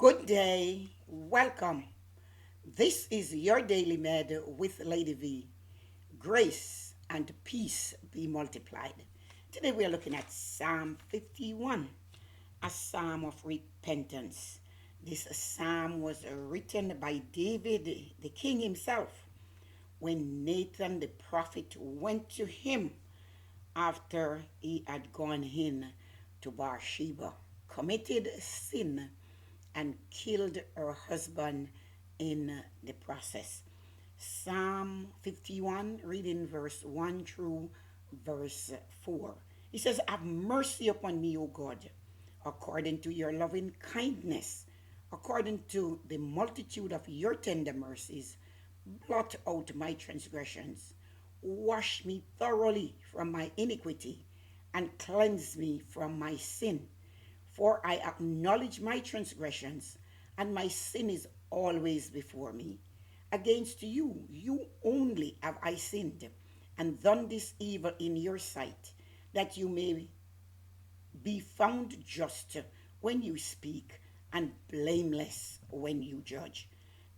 Good day, welcome. This is your Daily Med with Lady V. Grace and peace be multiplied. Today we are looking at Psalm 51, a psalm of repentance. This psalm was written by David, the king himself, when Nathan the prophet went to him after he had gone in to Bathsheba, committed sin, and killed her husband in the process. Psalm 51, reading verse 1 through verse 4. He says, Have mercy upon me, O God, according to your loving kindness, according to the multitude of your tender mercies. Blot out my transgressions. Wash me thoroughly from my iniquity and cleanse me from my sin. For I acknowledge my transgressions, and my sin is always before me. Against you, you only have I sinned, and done this evil in your sight, that you may be found just when you speak, and blameless when you judge.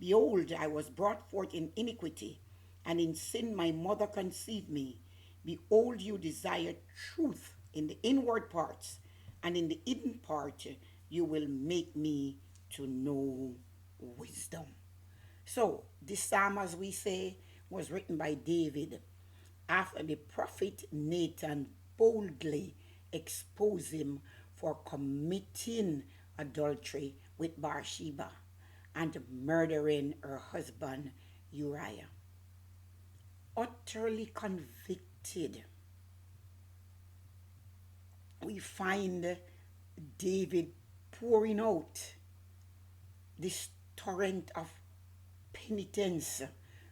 Behold, I was brought forth in iniquity, and in sin my mother conceived me. Behold, you desire truth in the inward parts, and in the hidden part you will make me to know wisdom. So, this psalm, as we say, was written by David after the prophet Nathan boldly exposed him for committing adultery with Bathsheba and murdering her husband Uriah. Utterly convicted, we find David pouring out this torrent of penitence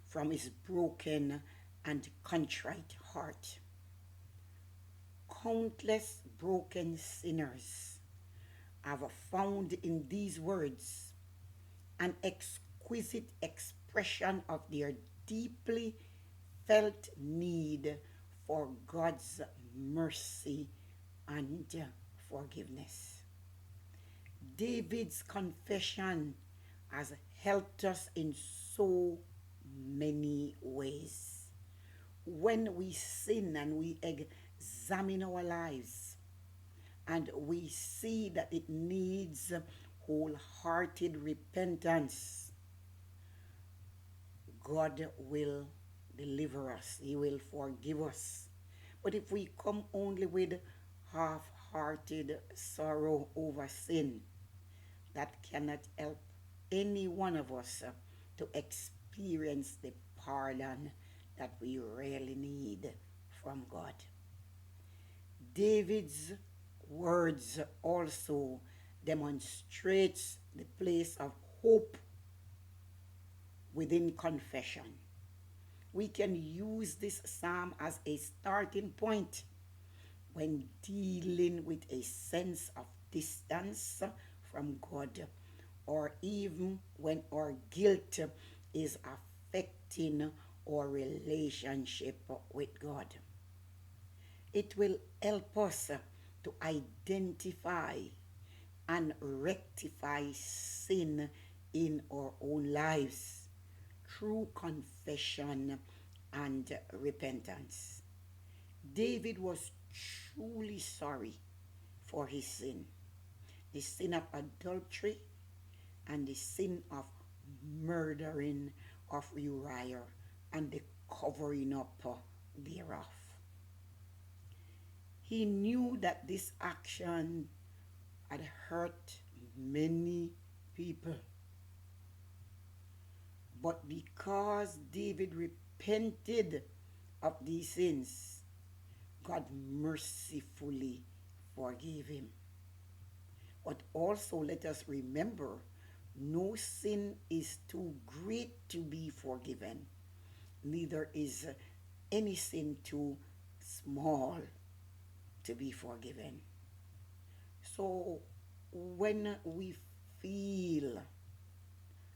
from his broken and contrite heart. Countless broken sinners have found in these words an exquisite expression of their deeply felt need for God's mercy and forgiveness. David's confession has helped us in so many ways. When we sin and we examine our lives and we see that it needs wholehearted repentance, God will deliver us. He will forgive us. But if we come only with half-hearted sorrow over sin, that cannot help any one of us to experience the pardon that we really need from God. David's words also demonstrates the place of hope within confession. We can use this psalm as a starting point when dealing with a sense of distance from God, or even when our guilt is affecting our relationship with God. It will help us to identify and rectify sin in our own lives through confession and repentance. David was truly sorry for his sin, the sin of adultery and the sin of murdering of Uriah and the covering up thereof. He knew that this action had hurt many people. But because David repented of these sins, God mercifully forgave him. But also let us remember, no sin is too great to be forgiven. Neither is any sin too small to be forgiven. So when we feel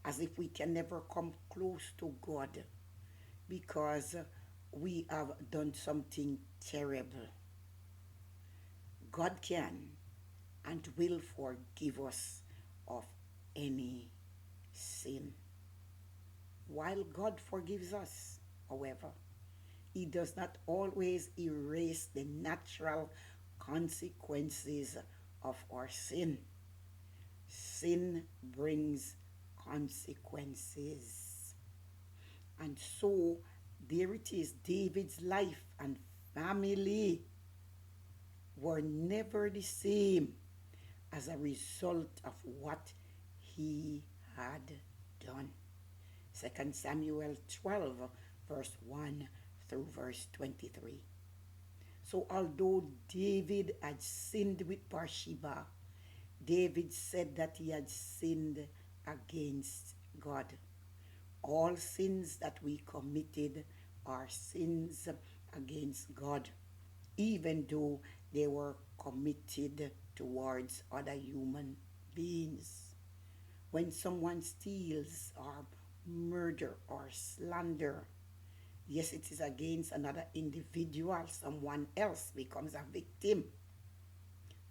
as if we can never come close to God because we have done something terrible, God can and will forgive us of any sin. While God forgives us, however, He does not always erase the natural consequences of our sin. Sin brings consequences. And so there it is, David's life and family were never the same as a result of what he had done. 2 Samuel 12, verse 1 through verse 23. So although David had sinned with Bathsheba, David said that he had sinned against God. All sins that we committed are sins against God, even though they were committed towards other human beings. When someone steals or murder or slander, yes, it is against another individual. Someone else becomes a victim.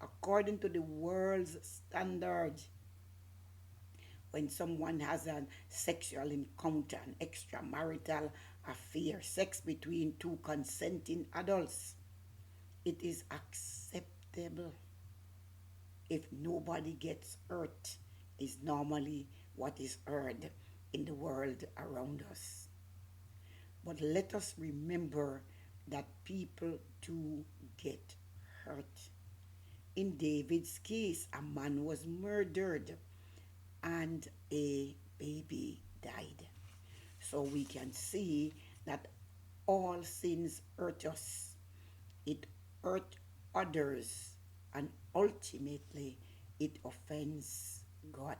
According to the world's standard, when someone has a sexual encounter, an extramarital affair, sex between two consenting adults, it is acceptable. If nobody gets hurt, is normally what is heard in the world around us. But let us remember that people do get hurt. In David's case, a man was murdered and a baby died. So we can see that all sins hurt us. It hurt others, and ultimately it offends God.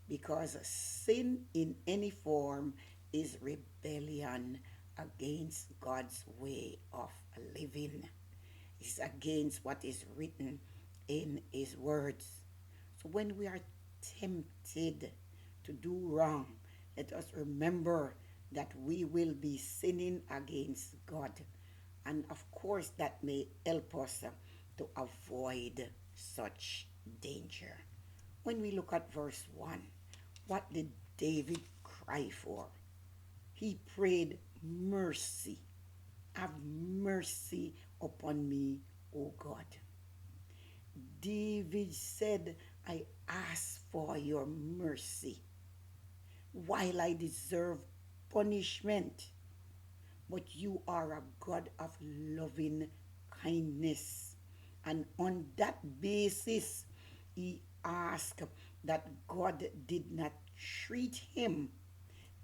Because sin in any form is rebellion against God's way of living. It's against what is written in His words. So when we are tempted to do wrong, let us remember that we will be sinning against God. And of course, that may help us to avoid such danger. When we look at verse 1, what did David cry for? He prayed, mercy. Have mercy upon me, O God. David said, I ask for your mercy while I deserve punishment. But you are a God of loving kindness. And on that basis, he asked that God did not treat him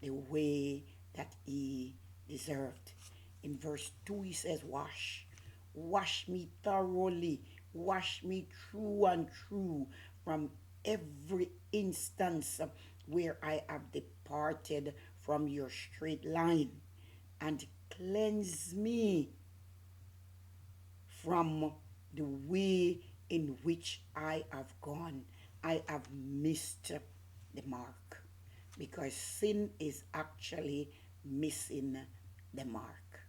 the way that he deserved. In verse 2, he says, wash me thoroughly, wash me through and through from every instance where I have departed from your straight line, and cleanse me from the way in which I have gone. I have missed the mark, because sin is actually missing the mark.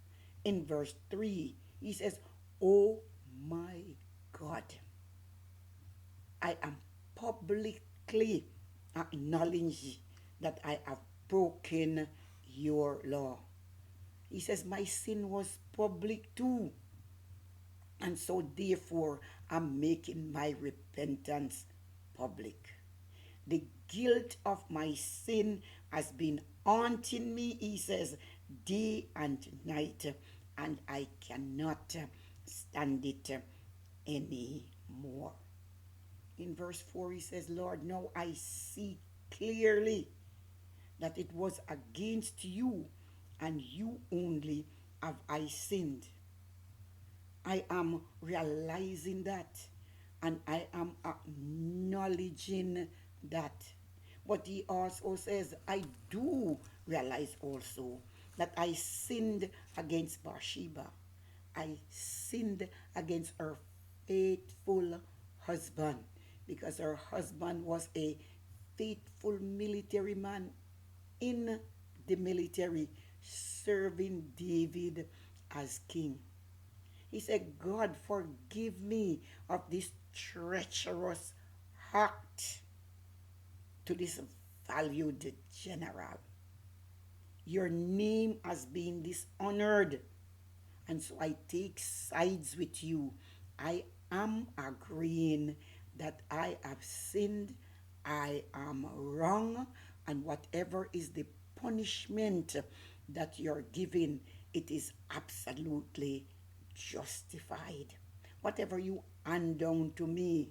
In verse 3, he says, oh my God, I am publicly acknowledging that I have broken your law. He says, my sin was public too. And so therefore, I'm making my repentance public. The guilt of my sin has been haunting me, he says, day and night, and I cannot stand it anymore. In verse 4, he says, Lord, now I see clearly that it was against you and you only have I sinned. I am realizing that, and I am acknowledging that. But he also says, I do realize also that I sinned against Bathsheba. I sinned against her faithful husband, because her husband was a faithful military man in the military, serving David as king. He said, God, forgive me of this treacherous act. to this valued general. Your name has been dishonored, and so I take sides with you. I am agreeing that I have sinned, I am wrong, and whatever is the punishment that you're giving, it is absolutely justified. Whatever you hand down to me,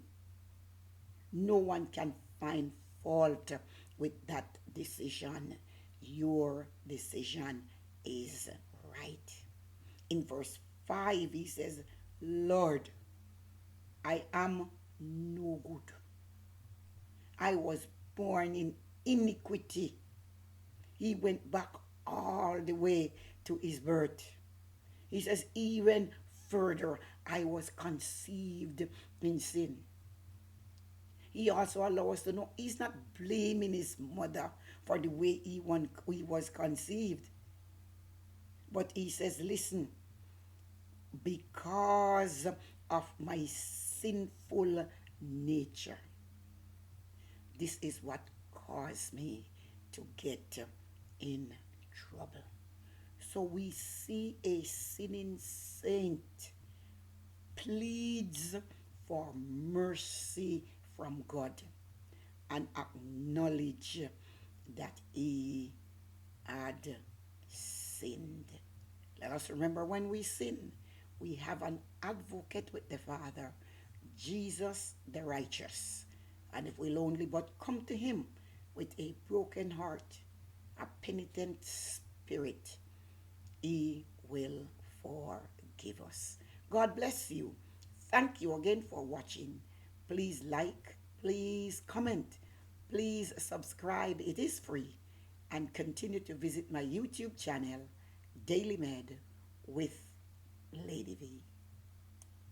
no one can find fault with that decision. Your decision is right. In verse 5, he says, Lord, I am no good. I was born in iniquity. He went back all the way to his birth. He says, even further, I was conceived in sin. He also allows us to know he's not blaming his mother for the way he was conceived. But he says, listen, because of my sinful nature, this is what caused me to get in trouble. So we see a sinning saint pleads for mercy from God and acknowledge that he had sinned. Let us remember, when we sin, we have an advocate with the Father, Jesus the righteous. And if we'll only but come to him with a broken heart, a penitent spirit, he will forgive us. God bless you. Thank you again for watching. Please like, please comment, please subscribe. It is free. And continue to visit my YouTube channel, Daily Med with Lady V.